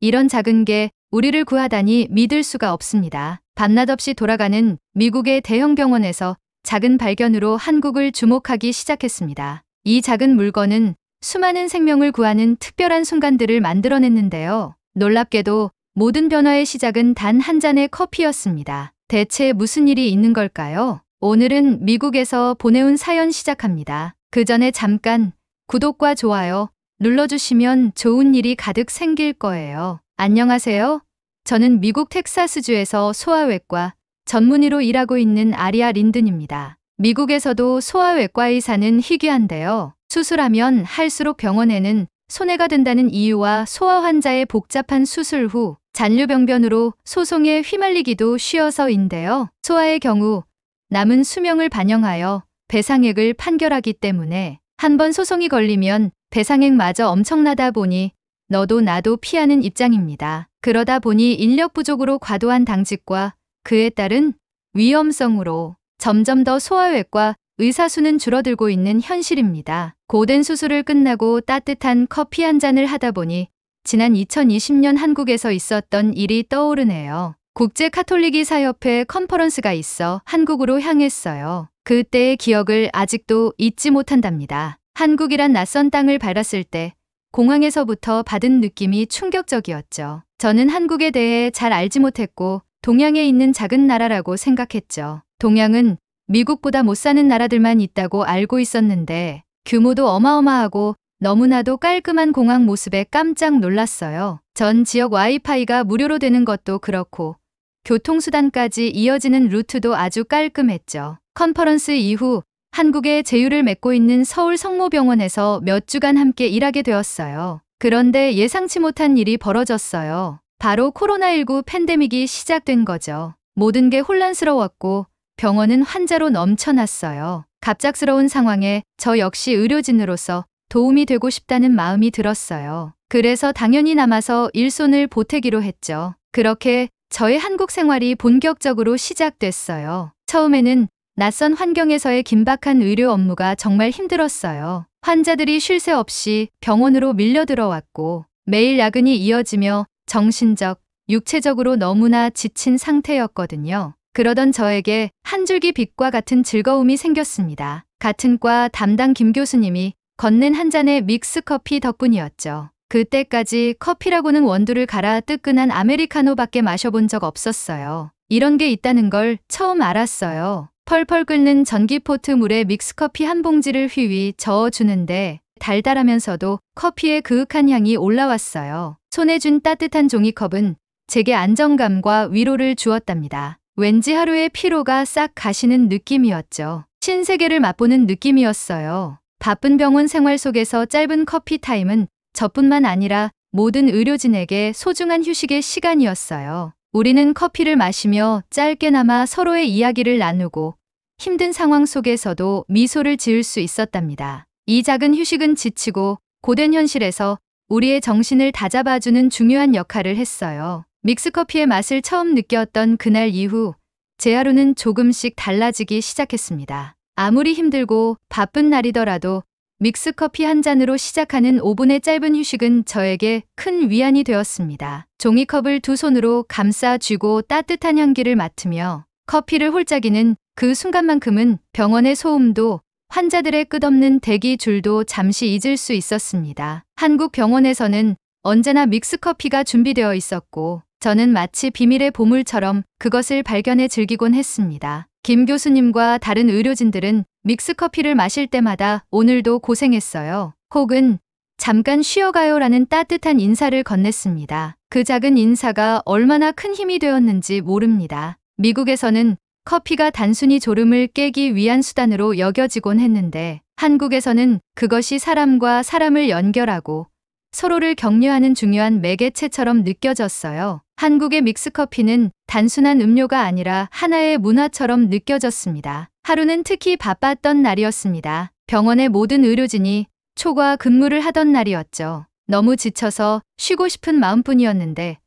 이런 작은 게 우리를 구하다니 믿을 수가 없습니다. 밤낮 없이 돌아가는 미국의 대형 병원에서 작은 발견으로 한국을 주목하기 시작했습니다. 이 작은 물건은 수많은 생명을 구하는 특별한 순간들을 만들어냈는데요. 놀랍게도 모든 변화의 시작은 단 한 잔의 커피였습니다. 대체 무슨 일이 있는 걸까요? 오늘은 미국에서 보내온 사연 시작합니다. 그 전에 잠깐 구독과 좋아요 눌러주시면 좋은 일이 가득 생길 거예요. 안녕하세요. 저는 미국 텍사스주에서 소아외과 전문의로 일하고 있는 아리아 린든입니다. 미국에서도 소아외과 의사는 희귀한데요. 수술하면 할수록 병원에는 손해가 된다는 이유와 소아 환자의 복잡한 수술 후 잔류병변으로 소송에 휘말리기도 쉬워서인데요. 소아의 경우 남은 수명을 반영하여 배상액을 판결하기 때문에 한 번 소송이 걸리면 배상액마저 엄청나다 보니 너도 나도 피하는 입장입니다. 그러다 보니 인력 부족으로 과도한 당직과 그에 따른 위험성으로 점점 더 소아외과 의사 수는 줄어들고 있는 현실입니다. 고된 수술을 끝나고 따뜻한 커피 한 잔을 하다 보니 지난 2020년 한국에서 있었던 일이 떠오르네요. 국제 카톨릭 의사협회 컨퍼런스가 있어 한국으로 향했어요. 그때의 기억을 아직도 잊지 못한답니다. 한국이란 낯선 땅을 밟았을 때 공항에서부터 받은 느낌이 충격적이었죠. 저는 한국에 대해 잘 알지 못했고 동양에 있는 작은 나라라고 생각했죠. 동양은 미국보다 못 사는 나라들만 있다고 알고 있었는데 규모도 어마어마하고 너무나도 깔끔한 공항 모습에 깜짝 놀랐어요. 전 지역 와이파이가 무료로 되는 것도 그렇고 교통수단까지 이어지는 루트도 아주 깔끔했죠. 컨퍼런스 이후 한국에 제휴를 맺고 있는 서울 성모병원에서 몇 주간 함께 일하게 되었어요. 그런데 예상치 못한 일이 벌어졌어요. 바로 코로나19 팬데믹이 시작된 거죠. 모든 게 혼란스러웠고 병원은 환자로 넘쳐났어요. 갑작스러운 상황에 저 역시 의료진으로서 도움이 되고 싶다는 마음이 들었어요. 그래서 당연히 남아서 일손을 보태기로 했죠. 그렇게 저의 한국 생활이 본격적으로 시작됐어요. 처음에는 낯선 환경에서의 긴박한 의료 업무가 정말 힘들었어요. 환자들이 쉴 새 없이 병원으로 밀려 들어왔고 매일 야근이 이어지며 정신적, 육체적으로 너무나 지친 상태였거든요. 그러던 저에게 한 줄기 빛과 같은 즐거움이 생겼습니다. 같은 과 담당 김 교수님이 건넨 한 잔의 믹스커피 덕분이었죠. 그때까지 커피라고는 원두를 갈아 뜨끈한 아메리카노밖에 마셔본 적 없었어요. 이런 게 있다는 걸 처음 알았어요. 펄펄 끓는 전기포트 물에 믹스커피 한 봉지를 휘휘 저어주는데 달달하면서도 커피의 그윽한 향이 올라왔어요. 손에 준 따뜻한 종이컵은 제게 안정감과 위로를 주었답니다. 왠지 하루의 피로가 싹 가시는 느낌이었죠. 신세계를 맛보는 느낌이었어요. 바쁜 병원 생활 속에서 짧은 커피 타임은 저뿐만 아니라 모든 의료진에게 소중한 휴식의 시간이었어요. 우리는 커피를 마시며 짧게나마 서로의 이야기를 나누고 힘든 상황 속에서도 미소를 지을 수 있었답니다. 이 작은 휴식은 지치고 고된 현실에서 우리의 정신을 다잡아주는 중요한 역할을 했어요. 믹스커피의 맛을 처음 느꼈던 그날 이후 제 하루는 조금씩 달라지기 시작했습니다. 아무리 힘들고 바쁜 날이더라도 믹스커피 한 잔으로 시작하는 5분의 짧은 휴식은 저에게 큰 위안이 되었습니다. 종이컵을 두 손으로 감싸 쥐고 따뜻한 향기를 맡으며 커피를 홀짝이는 그 순간만큼은 병원의 소음도 환자들의 끝없는 대기 줄도 잠시 잊을 수 있었습니다. 한국 병원에서는 언제나 믹스커피가 준비되어 있었고 저는 마치 비밀의 보물처럼 그것을 발견해 즐기곤 했습니다. 김 교수님과 다른 의료진들은 믹스커피를 마실 때마다 오늘도 고생했어요. 혹은 잠깐 쉬어가요라는 따뜻한 인사를 건넸습니다. 그 작은 인사가 얼마나 큰 힘이 되었는지 모릅니다. 미국에서는 커피가 단순히 졸음을 깨기 위한 수단으로 여겨지곤 했는데 한국에서는 그것이 사람과 사람을 연결하고 서로를 격려하는 중요한 매개체처럼 느껴졌어요. 한국의 믹스커피는 단순한 음료가 아니라 하나의 문화처럼 느껴졌습니다. 하루는 특히 바빴던 날이었습니다. 병원의 모든 의료진이 초과 근무를 하던 날이었죠. 너무 지쳐서 쉬고 싶은 마음뿐이었는데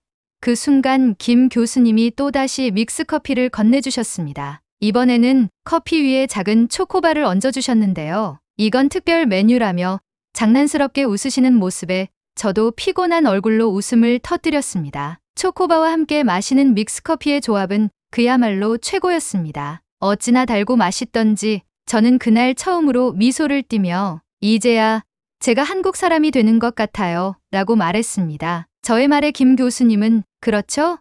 그 순간 김 교수님이 또다시 믹스커피를 건네주셨습니다. 이번에는 커피 위에 작은 초코바를 얹어주셨는데요. 이건 특별 메뉴라며 장난스럽게 웃으시는 모습에 저도 피곤한 얼굴로 웃음을 터뜨렸습니다. 초코바와 함께 마시는 믹스커피의 조합은 그야말로 최고였습니다. 어찌나 달고 맛있던지 저는 그날 처음으로 미소를 띠며 이제야 제가 한국 사람이 되는 것 같아요 라고 말했습니다. 저의 말에 김 교수님은 그렇죠?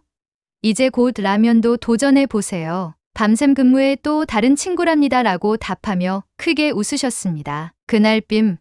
이제 곧 라면도 도전해 보세요. 밤샘 근무에 또 다른 친구랍니다 라고 답하며 크게 웃으셨습니다. 그날 빔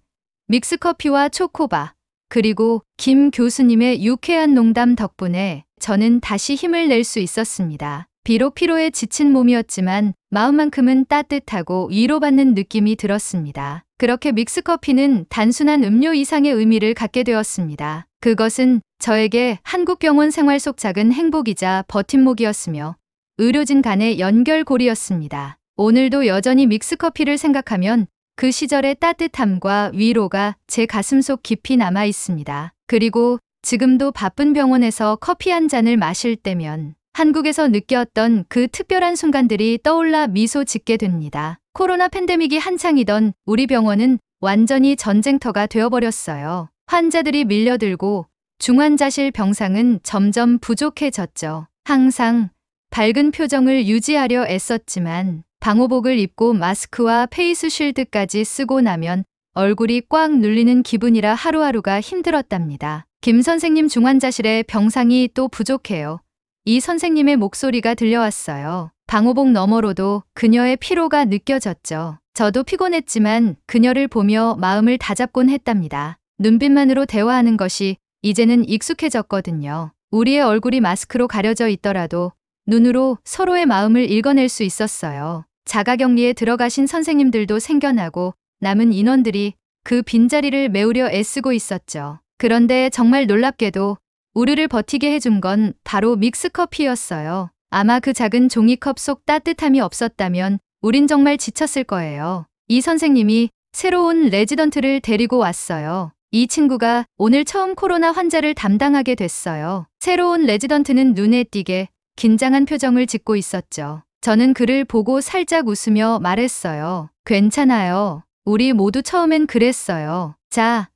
믹스커피와 초코바 그리고 김 교수님의 유쾌한 농담 덕분에 저는 다시 힘을 낼 수 있었습니다. 비록 피로에 지친 몸이었지만 마음만큼은 따뜻하고 위로받는 느낌이 들었습니다. 그렇게 믹스커피는 단순한 음료 이상의 의미를 갖게 되었습니다. 그것은 저에게 한국 병원 생활 속 작은 행복이자 버팀목이었으며 의료진 간의 연결고리였습니다. 오늘도 여전히 믹스커피를 생각하면 그 시절의 따뜻함과 위로가 제 가슴속 깊이 남아 있습니다. 그리고 지금도 바쁜 병원에서 커피 한 잔을 마실 때면 한국에서 느꼈던 그 특별한 순간들이 떠올라 미소 짓게 됩니다. 코로나 팬데믹이 한창이던 우리 병원은 완전히 전쟁터가 되어버렸어요. 환자들이 밀려들고 중환자실 병상은 점점 부족해졌죠. 항상 밝은 표정을 유지하려 애썼지만 방호복을 입고 마스크와 페이스 쉴드까지 쓰고 나면 얼굴이 꽉 눌리는 기분이라 하루하루가 힘들었답니다. 김 선생님 중환자실에 병상이 또 부족해요. 이 선생님의 목소리가 들려왔어요. 방호복 너머로도 그녀의 피로가 느껴졌죠. 저도 피곤했지만 그녀를 보며 마음을 다잡곤 했답니다. 눈빛만으로 대화하는 것이 이제는 익숙해졌거든요. 우리의 얼굴이 마스크로 가려져 있더라도 눈으로 서로의 마음을 읽어낼 수 있었어요. 자가격리에 들어가신 선생님들도 생겨나고 남은 인원들이 그 빈자리를 메우려 애쓰고 있었죠. 그런데 정말 놀랍게도 우리를 버티게 해준 건 바로 믹스커피였어요. 아마 그 작은 종이컵 속 따뜻함이 없었다면 우린 정말 지쳤을 거예요. 이 선생님이 새로운 레지던트를 데리고 왔어요. 이 친구가 오늘 처음 코로나 환자를 담당하게 됐어요. 새로운 레지던트는 눈에 띄게 긴장한 표정을 짓고 있었죠. 저는 그를 보고 살짝 웃으며 말했어요. 괜찮아요. 우리 모두 처음엔 그랬어요. 자,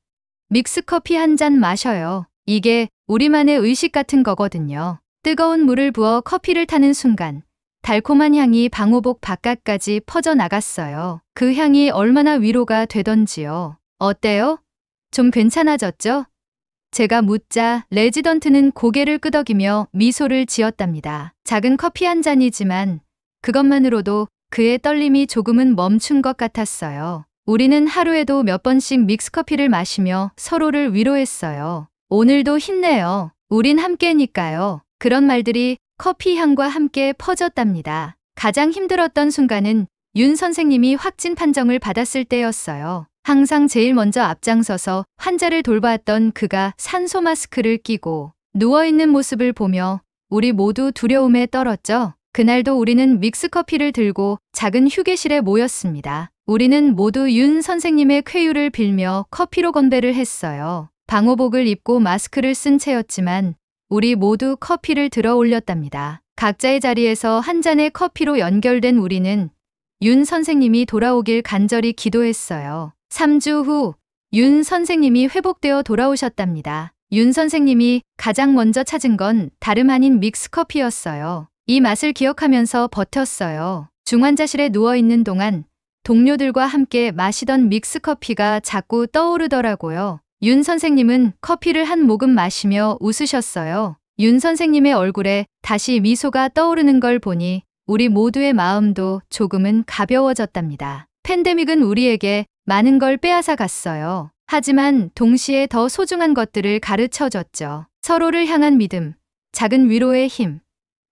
믹스커피 한 잔 마셔요. 이게 우리만의 의식 같은 거거든요. 뜨거운 물을 부어 커피를 타는 순간 달콤한 향이 방호복 바깥까지 퍼져나갔어요. 그 향이 얼마나 위로가 되던지요. 어때요? 좀 괜찮아졌죠? 제가 묻자 레지던트는 고개를 끄덕이며 미소를 지었답니다. 작은 커피 한 잔이지만 그것만으로도 그의 떨림이 조금은 멈춘 것 같았어요. 우리는 하루에도 몇 번씩 믹스커피를 마시며 서로를 위로했어요. 오늘도 힘내요. 우린 함께니까요. 그런 말들이 커피 향과 함께 퍼졌답니다. 가장 힘들었던 순간은 윤 선생님이 확진 판정을 받았을 때였어요. 항상 제일 먼저 앞장서서 환자를 돌봤던 그가 산소 마스크를 끼고 누워있는 모습을 보며 우리 모두 두려움에 떨었죠. 그날도 우리는 믹스커피를 들고 작은 휴게실에 모였습니다. 우리는 모두 윤 선생님의 쾌유를 빌며 커피로 건배를 했어요. 방호복을 입고 마스크를 쓴 채였지만 우리 모두 커피를 들어 올렸답니다. 각자의 자리에서 한 잔의 커피로 연결된 우리는 윤 선생님이 돌아오길 간절히 기도했어요. 3주 후 윤 선생님이 회복되어 돌아오셨답니다. 윤 선생님이 가장 먼저 찾은 건 다름 아닌 믹스커피였어요. 이 맛을 기억하면서 버텼어요. 중환자실에 누워있는 동안 동료들과 함께 마시던 믹스커피가 자꾸 떠오르더라고요. 윤 선생님은 커피를 한 모금 마시며 웃으셨어요. 윤 선생님의 얼굴에 다시 미소가 떠오르는 걸 보니 우리 모두의 마음도 조금은 가벼워졌답니다. 팬데믹은 우리에게 많은 걸 빼앗아 갔어요. 하지만 동시에 더 소중한 것들을 가르쳐줬죠. 서로를 향한 믿음, 작은 위로의 힘,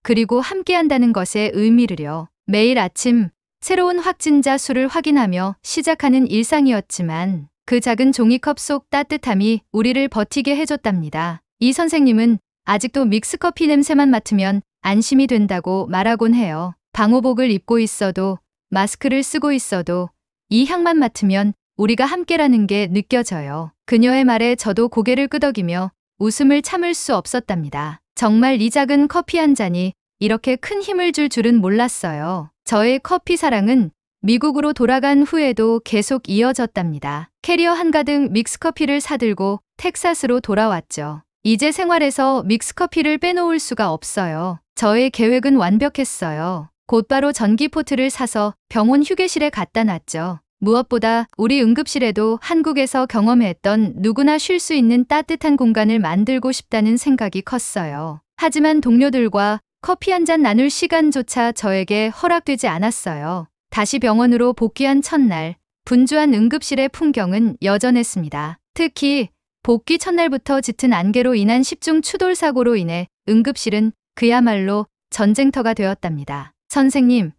그리고 함께한다는 것의 의미를요. 매일 아침 새로운 확진자 수를 확인하며 시작하는 일상이었지만 그 작은 종이컵 속 따뜻함이 우리를 버티게 해줬답니다. 이 선생님은 아직도 믹스커피 냄새만 맡으면 안심이 된다고 말하곤 해요. 방호복을 입고 있어도 마스크를 쓰고 있어도 이 향만 맡으면 우리가 함께라는 게 느껴져요. 그녀의 말에 저도 고개를 끄덕이며 웃음을 참을 수 없었답니다. 정말 이 작은 커피 한 잔이 이렇게 큰 힘을 줄 줄은 몰랐어요. 저의 커피 사랑은 미국으로 돌아간 후에도 계속 이어졌답니다. 캐리어 한가득 믹스커피를 사들고 텍사스로 돌아왔죠. 이제 생활에서 믹스커피를 빼놓을 수가 없어요. 저의 계획은 완벽했어요. 곧바로 전기포트를 사서 병원 휴게실에 갖다 놨죠. 무엇보다 우리 응급실에도 한국에서 경험했던 누구나 쉴 수 있는 따뜻한 공간을 만들고 싶다는 생각이 컸어요. 하지만 동료들과 커피 한 잔 나눌 시간조차 저에게 허락되지 않았어요. 다시 병원으로 복귀한 첫날, 분주한 응급실의 풍경은 여전했습니다. 특히 복귀 첫날부터 짙은 안개로 인한 10중 추돌 사고로 인해 응급실은 그야말로 전쟁터가 되었답니다. 선생님,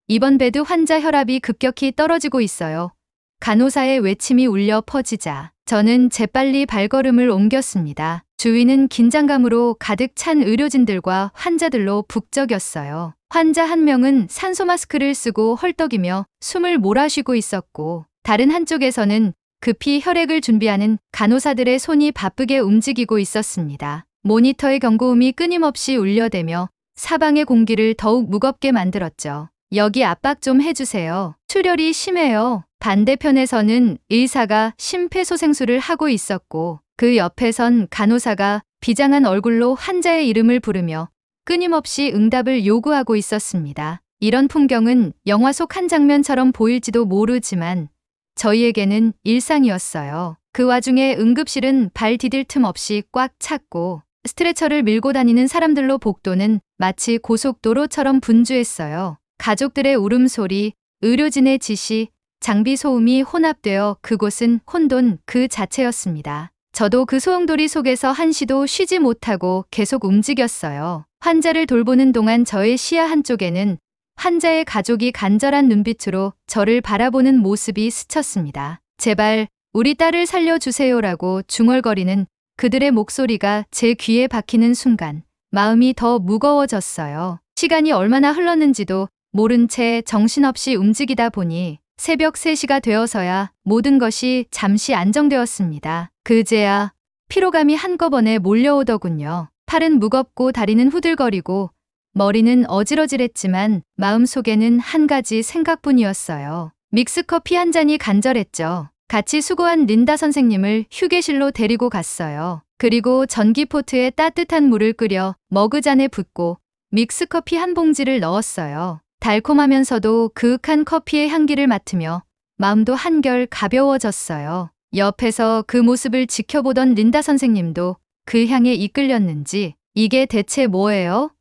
이번 베드 환자 혈압이 급격히 떨어지고 있어요. 간호사의 외침이 울려 퍼지자 저는 재빨리 발걸음을 옮겼습니다. 주위는 긴장감으로 가득 찬 의료진들과 환자들로 북적였어요. 환자 한 명은 산소 마스크를 쓰고 헐떡이며 숨을 몰아쉬고 있었고, 다른 한쪽에서는 급히 혈액을 준비하는 간호사들의 손이 바쁘게 움직이고 있었습니다. 모니터의 경고음이 끊임없이 울려대며 사방의 공기를 더욱 무겁게 만들었죠. 여기 압박 좀 해주세요. 출혈이 심해요. 반대편에서는 의사가 심폐소생술을 하고 있었고, 그 옆에선 간호사가 비장한 얼굴로 환자의 이름을 부르며 끊임없이 응답을 요구하고 있었습니다. 이런 풍경은 영화 속 한 장면처럼 보일지도 모르지만 저희에게는 일상이었어요. 그 와중에 응급실은 발 디딜 틈 없이 꽉 찼고, 스트레처를 밀고 다니는 사람들로 복도는 마치 고속도로처럼 분주했어요. 가족들의 울음소리, 의료진의 지시, 장비 소음이 혼합되어 그곳은 혼돈 그 자체였습니다. 저도 그 소용돌이 속에서 한시도 쉬지 못하고 계속 움직였어요. 환자를 돌보는 동안 저의 시야 한쪽에는 환자의 가족이 간절한 눈빛으로 저를 바라보는 모습이 스쳤습니다. 제발 우리 딸을 살려주세요라고 중얼거리는 그들의 목소리가 제 귀에 박히는 순간 마음이 더 무거워졌어요. 시간이 얼마나 흘렀는지도 모른 채 정신없이 움직이다 보니 새벽 3시가 되어서야 모든 것이 잠시 안정되었습니다. 그제야 피로감이 한꺼번에 몰려오더군요. 팔은 무겁고 다리는 후들거리고 머리는 어지러질했지만 마음속에는 한 가지 생각뿐이었어요. 믹스커피 한 잔이 간절했죠. 같이 수고한 린다 선생님을 휴게실로 데리고 갔어요. 그리고 전기포트에 따뜻한 물을 끓여 머그잔에 붓고 믹스커피 한 봉지를 넣었어요. 달콤하면서도 그윽한 커피의 향기를 맡으며 마음도 한결 가벼워졌어요. 옆에서 그 모습을 지켜보던 린다 선생님도 그 향에 이끌렸는지 이게 대체 뭐예요?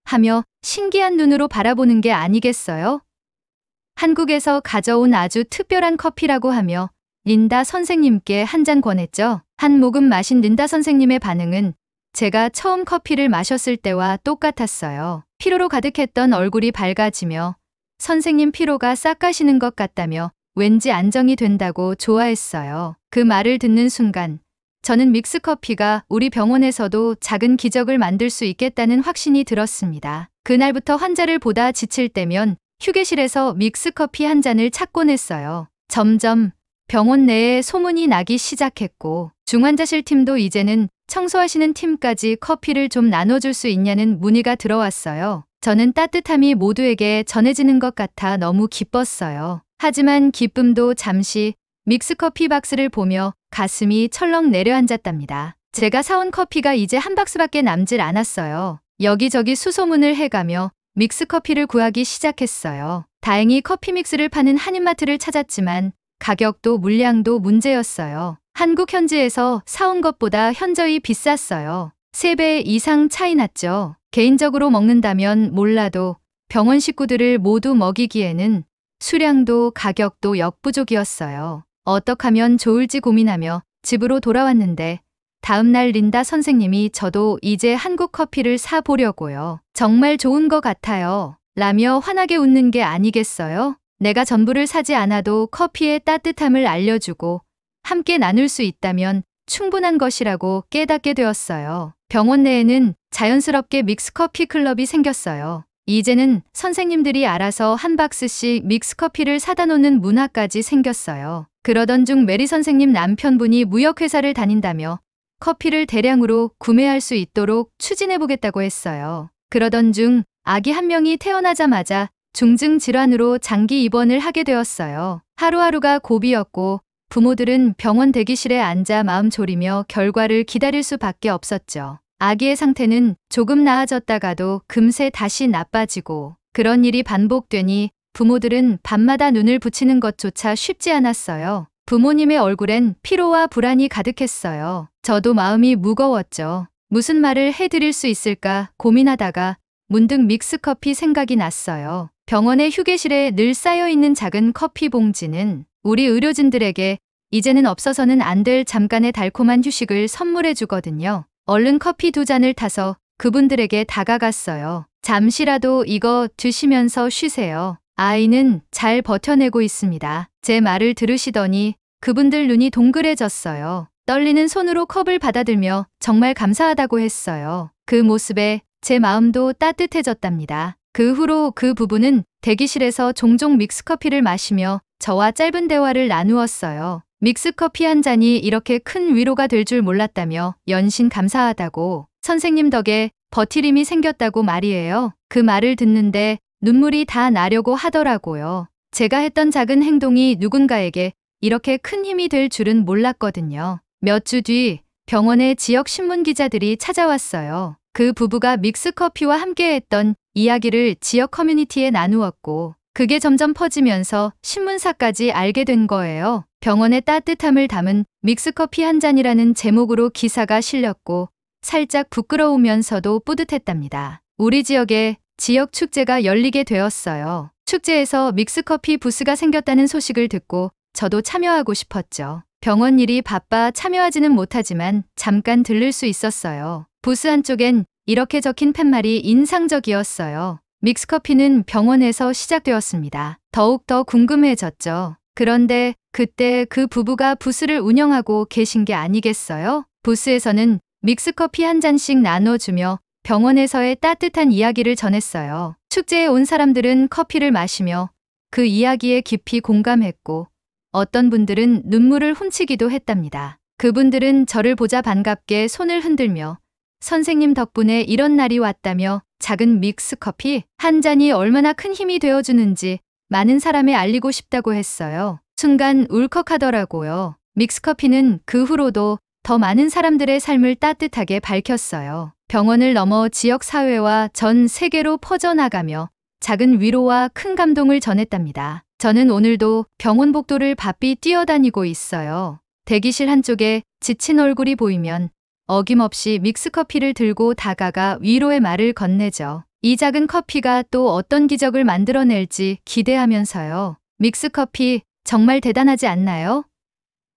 하며 신기한 눈으로 바라보는 게 아니겠어요? 한국에서 가져온 아주 특별한 커피라고 하며 린다 선생님께 한 잔 권했죠. 한 모금 마신 린다 선생님의 반응은 제가 처음 커피를 마셨을 때와 똑같았어요. 피로로 가득했던 얼굴이 밝아지며 선생님 피로가 싹 가시는 것 같다며 왠지 안정이 된다고 좋아했어요. 그 말을 듣는 순간 저는 믹스커피가 우리 병원에서도 작은 기적을 만들 수 있겠다는 확신이 들었습니다. 그날부터 환자를 보다 지칠 때면 휴게실에서 믹스커피 한 잔을 찾곤 했어요. 점점 병원 내에 소문이 나기 시작했고 중환자실 팀도 이제는 청소하시는 팀까지 커피를 좀 나눠줄 수 있냐는 문의가 들어왔어요. 저는 따뜻함이 모두에게 전해지는 것 같아 너무 기뻤어요. 하지만 기쁨도 잠시 믹스커피 박스를 보며 가슴이 철렁 내려앉았답니다. 제가 사온 커피가 이제 한 박스밖에 남질 않았어요. 여기저기 수소문을 해가며 믹스커피를 구하기 시작했어요. 다행히 커피 믹스를 파는 한인마트를 찾았지만 가격도 물량도 문제였어요. 한국 현지에서 사온 것보다 현저히 비쌌어요. 3배 이상 차이 났죠. 개인적으로 먹는다면 몰라도 병원 식구들을 모두 먹이기에는 수량도 가격도 역부족이었어요. 어떡하면 좋을지 고민하며 집으로 돌아왔는데 다음날 린다 선생님이 저도 이제 한국 커피를 사보려고요. 정말 좋은 것 같아요. 라며 환하게 웃는 게 아니겠어요? 내가 전부를 사지 않아도 커피의 따뜻함을 알려주고 함께 나눌 수 있다면 충분한 것이라고 깨닫게 되었어요. 병원 내에는 자연스럽게 믹스커피 클럽이 생겼어요. 이제는 선생님들이 알아서 한 박스씩 믹스커피를 사다 놓는 문화까지 생겼어요. 그러던 중 메리 선생님 남편분이 무역회사를 다닌다며 커피를 대량으로 구매할 수 있도록 추진해보겠다고 했어요. 그러던 중 아기 한 명이 태어나자마자 중증 질환으로 장기 입원을 하게 되었어요. 하루하루가 고비였고 부모들은 병원 대기실에 앉아 마음 졸이며 결과를 기다릴 수밖에 없었죠. 아기의 상태는 조금 나아졌다가도 금세 다시 나빠지고 그런 일이 반복되니 부모들은 밤마다 눈을 붙이는 것조차 쉽지 않았어요. 부모님의 얼굴엔 피로와 불안이 가득했어요. 저도 마음이 무거웠죠. 무슨 말을 해드릴 수 있을까 고민하다가 문득 믹스커피 생각이 났어요. 병원의 휴게실에 늘 쌓여있는 작은 커피 봉지는 우리 의료진들에게 이제는 없어서는 안 될 잠깐의 달콤한 휴식을 선물해 주거든요. 얼른 커피 2잔을 타서 그분들에게 다가갔어요. 잠시라도 이거 드시면서 쉬세요. 아이는 잘 버텨내고 있습니다. 제 말을 들으시더니 그분들 눈이 동그래졌어요. 떨리는 손으로 컵을 받아들며 정말 감사하다고 했어요. 그 모습에 제 마음도 따뜻해졌답니다. 그 후로 그 부부는 대기실에서 종종 믹스커피를 마시며 저와 짧은 대화를 나누었어요. 믹스커피 한 잔이 이렇게 큰 위로가 될 줄 몰랐다며 연신 감사하다고, 선생님 덕에 버티림이 생겼다고 말이에요. 그 말을 듣는데 눈물이 다 나려고 하더라고요. 제가 했던 작은 행동이 누군가에게 이렇게 큰 힘이 될 줄은 몰랐거든요. 몇 주 뒤 병원에 지역 신문 기자들이 찾아왔어요. 그 부부가 믹스커피와 함께했던 이야기를 지역 커뮤니티에 나누었고 그게 점점 퍼지면서 신문사까지 알게 된 거예요. 병원의 따뜻함을 담은 믹스커피 한 잔이라는 제목으로 기사가 실렸고 살짝 부끄러우면서도 뿌듯했답니다. 우리 지역에 지역 축제가 열리게 되었어요. 축제에서 믹스커피 부스가 생겼다는 소식을 듣고 저도 참여하고 싶었죠. 병원 일이 바빠 참여하지는 못하지만 잠깐 들를 수 있었어요. 부스 한쪽엔 이렇게 적힌 팻말이 인상적이었어요. 믹스커피는 병원에서 시작되었습니다. 더욱더 궁금해졌죠. 그런데 그때 그 부부가 부스를 운영하고 계신 게 아니겠어요? 부스에서는 믹스커피 한 잔씩 나눠주며 병원에서의 따뜻한 이야기를 전했어요. 축제에 온 사람들은 커피를 마시며 그 이야기에 깊이 공감했고 어떤 분들은 눈물을 훔치기도 했답니다. 그분들은 저를 보자 반갑게 손을 흔들며 선생님 덕분에 이런 날이 왔다며 작은 믹스커피 한 잔이 얼마나 큰 힘이 되어주는지 많은 사람에 알리고 싶다고 했어요. 순간 울컥하더라고요. 믹스커피는 그 후로도 더 많은 사람들의 삶을 따뜻하게 밝혔어요. 병원을 넘어 지역 사회와 전 세계로 퍼져나가며 작은 위로와 큰 감동을 전했답니다. 저는 오늘도 병원 복도를 바삐 뛰어다니고 있어요. 대기실 한쪽에 지친 얼굴이 보이면 어김없이 믹스커피를 들고 다가가 위로의 말을 건네죠. 이 작은 커피가 또 어떤 기적을 만들어낼지 기대하면서요. 믹스커피 정말 대단하지 않나요?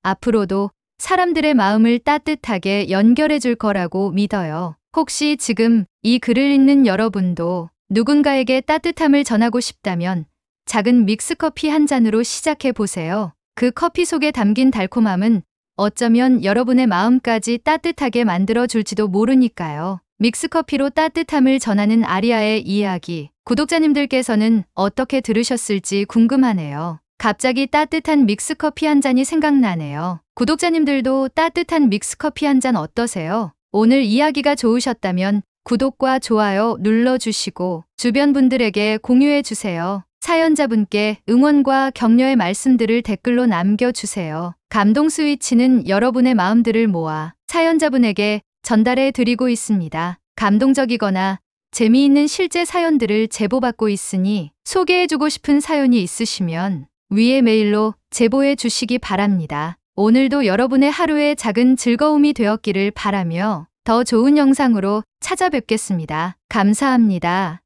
앞으로도 사람들의 마음을 따뜻하게 연결해 줄 거라고 믿어요. 혹시 지금 이 글을 읽는 여러분도 누군가에게 따뜻함을 전하고 싶다면 작은 믹스커피 한 잔으로 시작해 보세요. 그 커피 속에 담긴 달콤함은 어쩌면 여러분의 마음까지 따뜻하게 만들어 줄지도 모르니까요. 믹스커피로 따뜻함을 전하는 아리아의 이야기, 구독자님들께서는 어떻게 들으셨을지 궁금하네요. 갑자기 따뜻한 믹스커피 한 잔이 생각나네요. 구독자님들도 따뜻한 믹스커피 한 잔 어떠세요? 오늘 이야기가 좋으셨다면 구독과 좋아요 눌러주시고 주변 분들에게 공유해주세요. 사연자분께 응원과 격려의 말씀들을 댓글로 남겨주세요. 감동 스위치는 여러분의 마음들을 모아 사연자분에게 전달해 드리고 있습니다. 감동적이거나 재미있는 실제 사연들을 제보받고 있으니 소개해주고 싶은 사연이 있으시면 위에 메일로 제보해 주시기 바랍니다. 오늘도 여러분의 하루에 작은 즐거움이 되었기를 바라며 더 좋은 영상으로 찾아뵙겠습니다. 감사합니다.